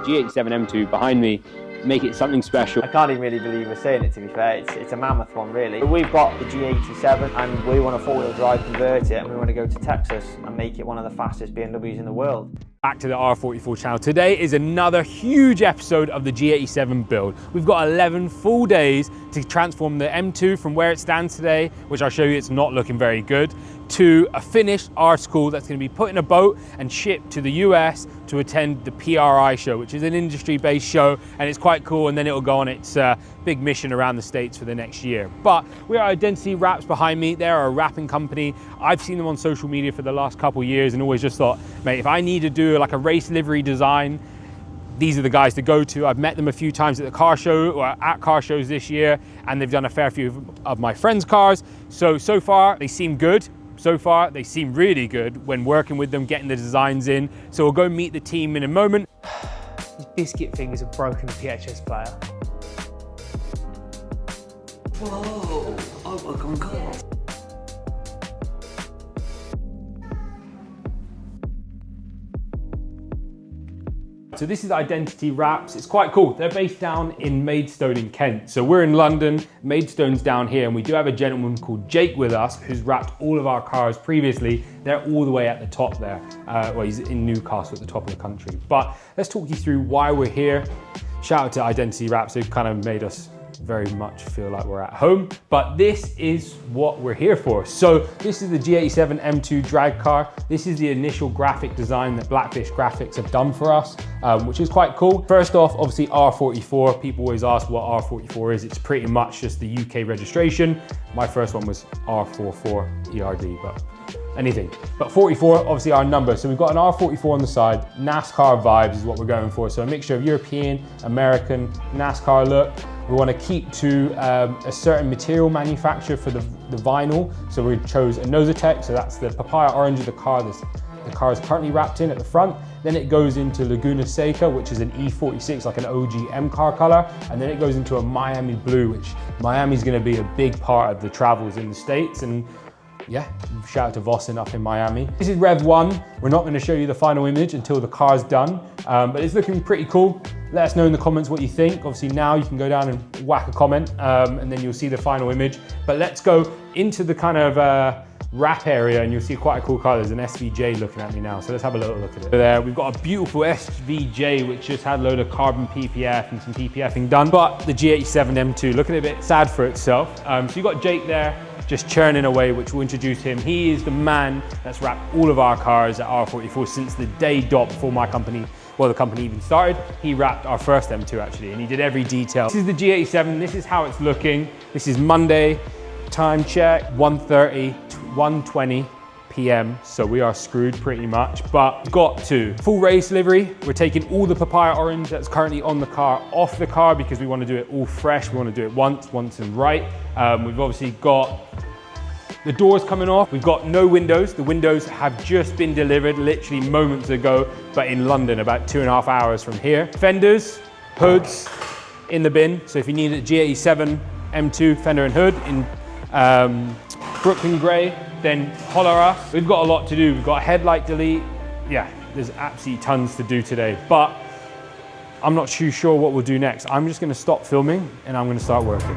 G87 M2 behind me, make it something special. I can't even really believe we're saying it, to be fair. It's a mammoth one, really. We've got the G87 and we want to four-wheel drive convert it, and we want to go to Texas and make it one of the fastest BMWs in the world. Back to the R44 channel. Today is another huge episode of the G87 build. We've got 11 full days to transform the M2 from where it stands today, which I'll show you it's not looking very good, to a finished R-School that's going to be put in a boat and shipped to the US to attend the PRI show, which is an industry-based show, and it's quite cool, and then it'll go on its big mission around the States for the next year. But we are Identity Wraps behind me. They're a wrapping company. I've seen them on social media for the last couple of years and always just thought, mate, if I need to do like a race livery design, these are the guys to go to. I've met them a few times at the car show or at car shows this year, and they've done a fair few of my friends' cars. So far they seem good. So far, they seem really good when working with them, getting the designs in. So we'll go meet the team in a moment. These biscuit fingers have broken the PHS player. Whoa, I work on cars. So this is Identity Wraps. It's quite cool. They're based down in Maidstone in Kent. So we're in London, Maidstone's down here, and we do have a gentleman called Jake with us who's wrapped all of our cars previously. They're all the way at the top there. Well, he's in Newcastle at the top of the country. But let's talk you through why we're here. Shout out to Identity Wraps, who've kind of made us very much feel like we're at home, but this is what we're here for. So this is the G87 M2 drag car. This is the initial graphic design that Blackfish Graphics have done for us, which is quite cool. First off, obviously R44. People always ask what R44 is. It's pretty much just the UK registration. My first one was R44 ERD, but anything. But 44, obviously our number. So we've got an R44 on the side. NASCAR vibes is what we're going for. So a mixture of European, American, NASCAR look. We want to keep to a certain material manufacturer for the vinyl. So we chose a Nosotec, so that's the papaya orange of the car the car is currently wrapped in at the front. Then it goes into Laguna Seca, which is an E46, like an OG M car color. And then it goes into a Miami blue, which Miami's going to be a big part of the travels in the States. And yeah, shout out to Vossen up in Miami. This is Rev 1. We're not going to show you the final image until the car's done, but it's looking pretty cool. Let us know in the comments what you think. Obviously now you can go down and whack a comment, and then you'll see the final image. But let's go into the kind of wrap area, and you'll see quite a cool car. There's an SVJ looking at me now, so let's have a little look at it. So there, we've got a beautiful SVJ, which just had a load of carbon PPF and some PPFing done. But the G87 M2, looking a bit sad for itself. So you've got Jake there, just churning away, which we'll introduce him. He is the man that's wrapped all of our cars at R44 since the day dot before my company, well, the company even started. He wrapped our first M2 actually, and he did every detail. This is the G87, this is how it's looking. This is Monday, time check, 1:20 p.m. So we are screwed pretty much, but got to full race livery. We're taking all the papaya orange that's currently on the car off the car because we want to do it all fresh. We want to do it once and right. We've obviously got the doors coming off. We've got no windows. The windows have just been delivered literally moments ago, but in London, about 2.5 hours from here. Fenders, hoods in the bin. So if you need a G87 M2 fender and hood in Brooklyn Grey, then holler us. We've got a lot to do. We've got headlight delete. Yeah, there's absolutely tons to do today, but I'm not too sure what we'll do next. I'm just gonna stop filming and I'm gonna start working.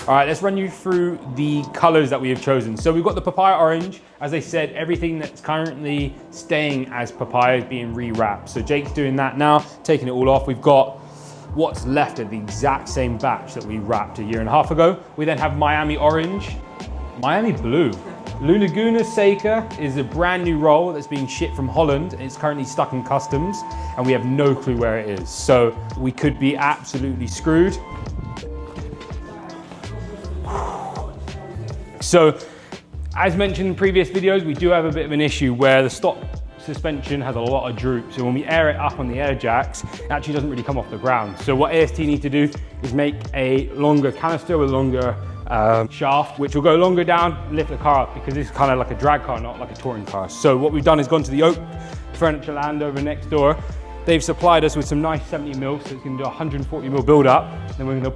All right, let's run you through the colors that we have chosen. So we've got the papaya orange. As I said, everything that's currently staying as papaya is being rewrapped. So Jake's doing that now, taking it all off. We've got what's left of the exact same batch that we wrapped a 1.5 years ago. We then have Miami orange, Miami blue. Laguna Seca is a brand new roll that's being shipped from Holland. It's currently stuck in customs and we have no clue where it is. So we could be absolutely screwed. So, as mentioned in previous videos, we do have a bit of an issue where the stock suspension has a lot of droop. So when we air it up on the air jacks, it actually doesn't really come off the ground. So what AST need to do is make a longer canister with a longer shaft, which will go longer down, lift the car up, because this is kind of like a drag car, not like a touring car. So what we've done is gone to the Oak Furniture Land over next door. They've supplied us with some nice 70mm, so it's gonna do 140mm build up. Then we're gonna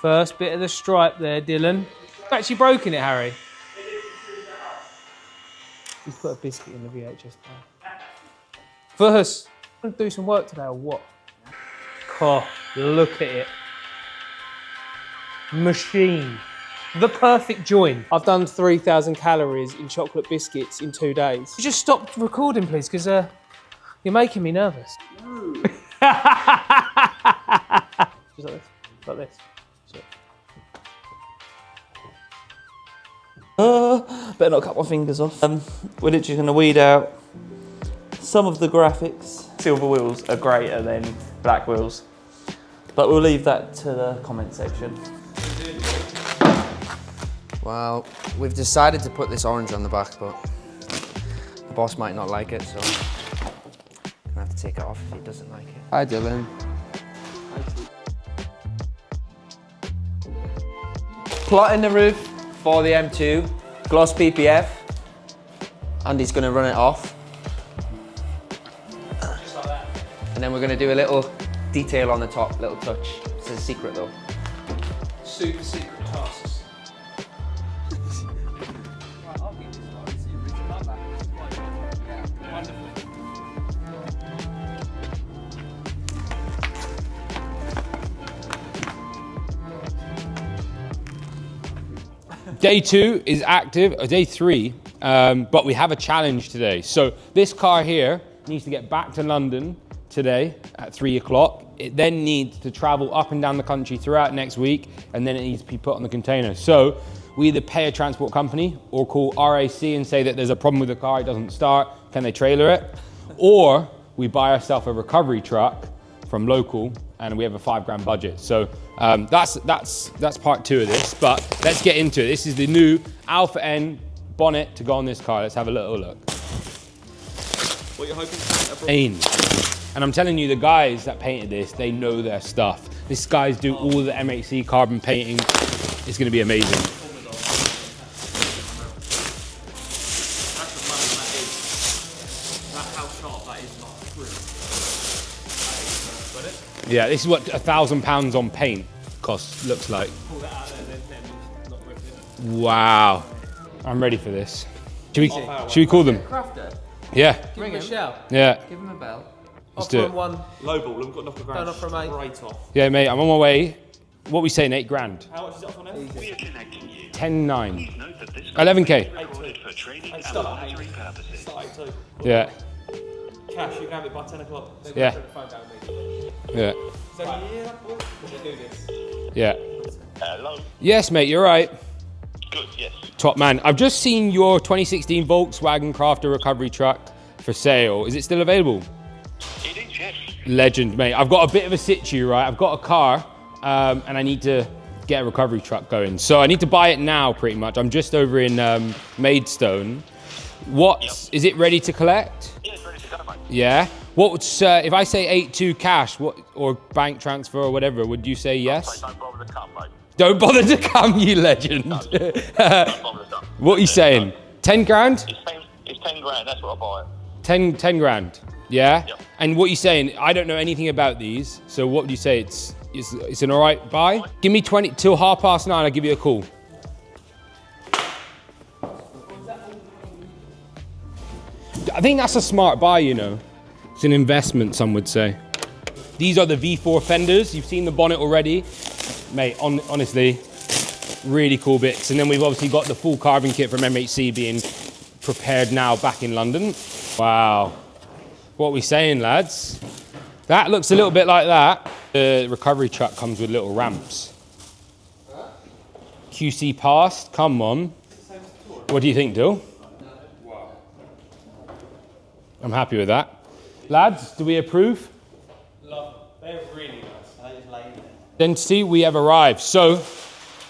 First bit of the stripe there, Dylan. You've actually broken it, Harry. He's put a biscuit in the VHS player. First, want to do some work today or what? Oh, look at it. Machine. The perfect join. I've done 3,000 calories in chocolate biscuits in 2 days. You just stop recording, please, because you're making me nervous. No. Just like this. Like this. Better not cut my fingers off. We're literally going to weed out some of the graphics. Silver wheels are greater than black wheels, but we'll leave that to the comment section. Well, we've decided to put this orange on the back, but the boss might not like it, so I'm gonna have to take it off if he doesn't like it. Hi, Dylan. Plotting the roof for the M2, gloss PPF. Andy's gonna run it off. Just like that. And then we're gonna do a little detail on the top, little touch. It's a secret though. Super secret tasks. Day 2 is active, or day 3, but we have a challenge today. So this car here needs to get back to London today at 3 o'clock. It then needs to travel up and down the country throughout next week, and then it needs to be put on the container. So we either pay a transport company or call RAC and say that there's a problem with the car, it doesn't start, can they trailer it? Or we buy ourselves a recovery truck from local, and we have a £5 budget. So that's part 2 of this, but let's get into it. This is the new Alpha N bonnet to go on this car. Let's have a little look. What you're hoping to paint? And I'm telling you, the guys that painted this, they know their stuff. These guys do all the MHC carbon painting. It's gonna be amazing. Yeah, this is what £1,000 on paint costs, looks like. Wow. I'm ready for this. Should we call them? Crafter. Yeah. Give him a shout. Yeah. Give him a bell. Let's do it. One. Low ball, we've got enough grand. Don't offer, mate. Right off. Yeah, mate, I'm on my way. What are we saying, 8 grand? How much is it off on there? 10.9. 11K. Start 8-2. Yeah. Cash, you can have it by 10 o'clock. Yeah. Yeah. So yeah, boy, we'll do this. Yeah. Hello. Yes, mate, you're right. Good, yes. Top man. I've just seen your 2016 Volkswagen Crafter recovery truck for sale. Is it still available? It is, yes. Legend, mate. I've got a bit of a situ, right? I've got a car, and I need to get a recovery truck going. So I need to buy it now, pretty much. I'm just over in Maidstone. Is it ready to collect? Yeah, it's ready to go, mate. Yeah. What's if I say 8.2 cash, or bank transfer or whatever? Would you say yes? Don't bother to come, mate. Don't bother to come, you legend. No, don't bother to come. What are you saying? 10 grand? It's 10 grand, that's what I buy it. 10 grand. Yeah. Yep. And what are you saying? I don't know anything about these. So what would you say? It's an all right buy. Give me 20 till 9:30. I'll give you a call. I think that's a smart buy, you know. It's an investment, some would say. These are the V4 fenders. You've seen the bonnet already. Mate, honestly, really cool bits. And then we've obviously got the full carbon kit from MHC being prepared now back in London. Wow. What are we saying, lads? That looks a little bit like that. The recovery truck comes with little ramps. QC passed, come on. What do you think, Dill? I'm happy with that. Lads, do we approve? Love, they're really nice. I just laid it. Then see, we have arrived. So,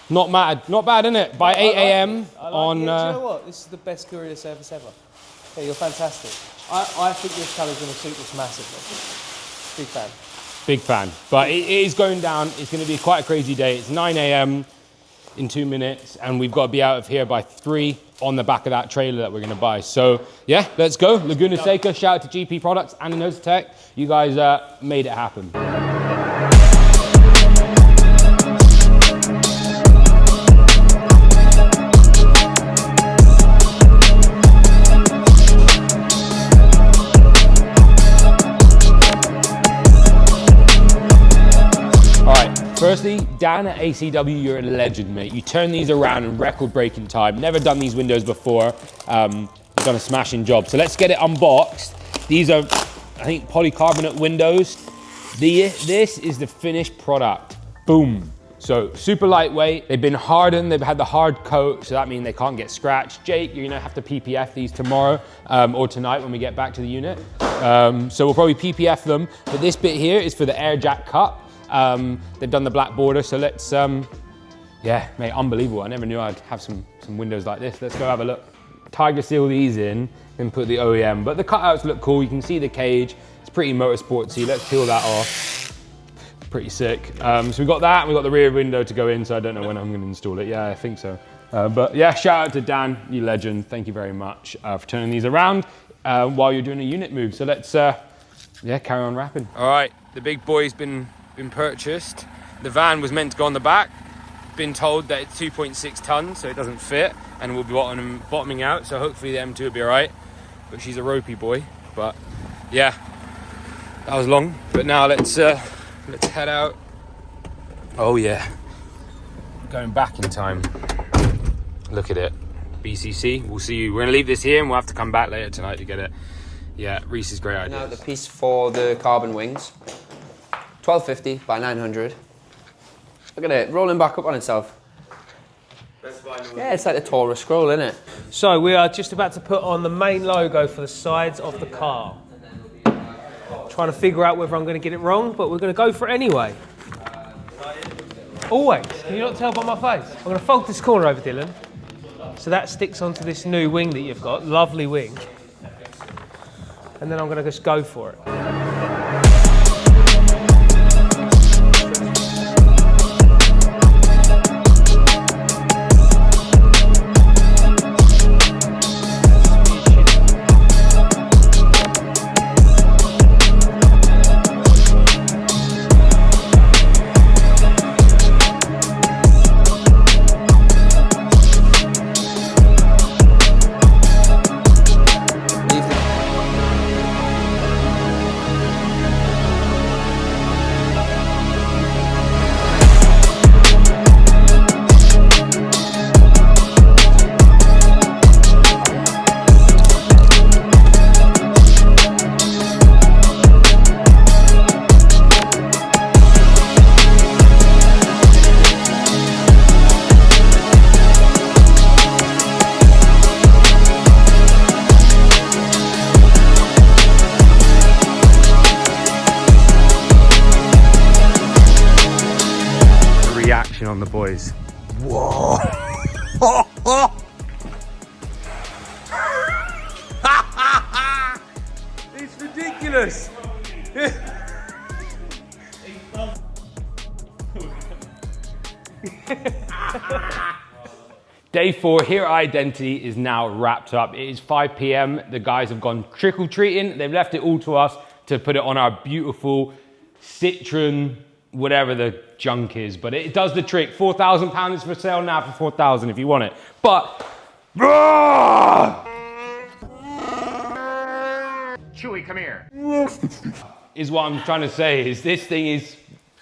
not bad, isn't it? By 8 a.m. on. Do you know what? This is the best courier service ever. Yeah, you're fantastic. I think this colour's going to suit us massively. Big fan. Big fan. But it is going down. It's going to be quite a crazy day. It's 9 a.m. in 2 minutes, and we've got to be out of here by 3 on the back of that trailer that we're going to buy. So, yeah, let's go. Laguna Seca, shout out to GP Products and Innovatech. You guys made it happen. Firstly, Dan at ACW, you're a legend, mate. You turn these around in record-breaking time. Never done these windows before. You've done a smashing job. So let's get it unboxed. These are, I think, polycarbonate windows. This is the finished product. Boom. So super lightweight. They've been hardened. They've had the hard coat, so that means they can't get scratched. Jake, you're gonna have to PPF these tomorrow or tonight when we get back to the unit. So we'll probably PPF them. But this bit here is for the air jack cup. They've done the black border, so let's, yeah, mate, unbelievable. I never knew I'd have some windows like this. Let's go have a look. Tiger seal these in, then put the OEM. But the cutouts look cool. You can see the cage. It's pretty motorsportsy. Let's peel that off. Pretty sick. So we got that, and we got the rear window to go in, so I don't know when I'm gonna install it. Yeah, I think so. But yeah, shout out to Dan, you legend. Thank you very much for turning these around while you're doing a unit move. So let's, yeah, carry on wrapping. All right, the big boy's been purchased. The van was meant to go on the back. Been told that it's 2.6 tons, so it doesn't fit, and we'll be bottoming out, so hopefully the M2 will be all right. But she's a ropey boy. But yeah, that was long. But now let's head out. Oh yeah, going back in time. Look at it, BCC. We'll see you. We're gonna leave this here, and we'll have to come back later tonight to get it. Yeah, Reese's great idea. Now the piece for the carbon wings, 1250 by 900. Look at it, rolling back up on itself. Yeah, it's like the Taurus scroll, isn't it? So we are just about to put on the main logo for the sides of the car. Trying to figure out whether I'm going to get it wrong, but we're going to go for it anyway. Always. Can you not tell by my face? I'm going to fold this corner over, Dylan. So that sticks onto this new wing that you've got. Lovely wing. And then I'm going to just go for it. On the boys. Whoa. It's ridiculous. Day 4 here at Identity is now wrapped up. It is 5 p.m. The guys have gone trick-or-treating. They've left it all to us to put it on our beautiful Citroen, whatever the junk is, but it does the trick. £4,000 is for sale now for 4,000 if you want it. But Chewy, come here. is what I'm trying to say is this thing is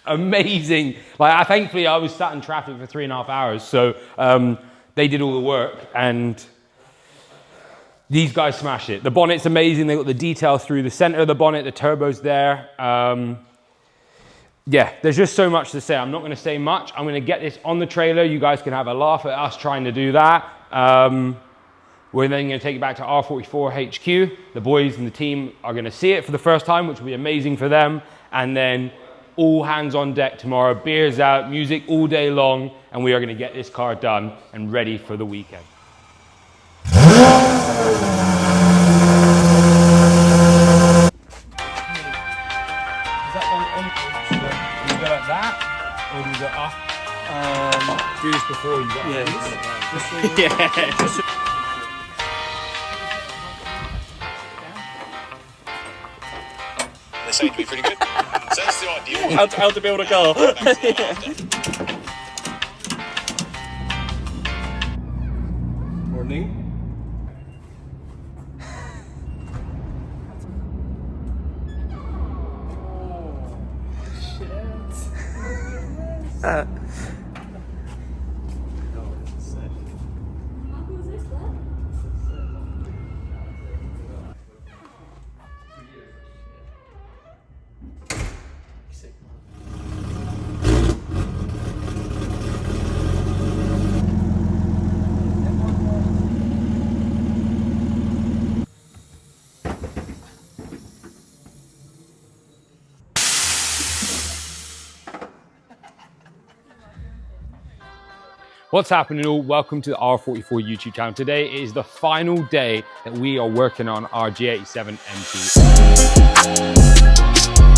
amazing. Like, thankfully I was sat in traffic for 3.5 hours, so they did all the work, and these guys smashed it. The bonnet's amazing. They got the detail through the center of the bonnet, the turbo's there. Yeah, there's just so much to say. I'm not going to say much. I'm going to get this on the trailer. You guys can have a laugh at us trying to do that. We're then going to take it back to R44 HQ. The boys and the team are going to see it for the first time, which will be amazing for them. And then all hands on deck tomorrow, beers out, music all day long, and we are going to get this car done and ready for the weekend. Or do you go up? Do this before you go. Yeah. They seem to be pretty good. So that's the ideal. How to build a car. Morning. What's happening all? Welcome to the R44 YouTube channel. Today is the final day that we are working on our G87 M2.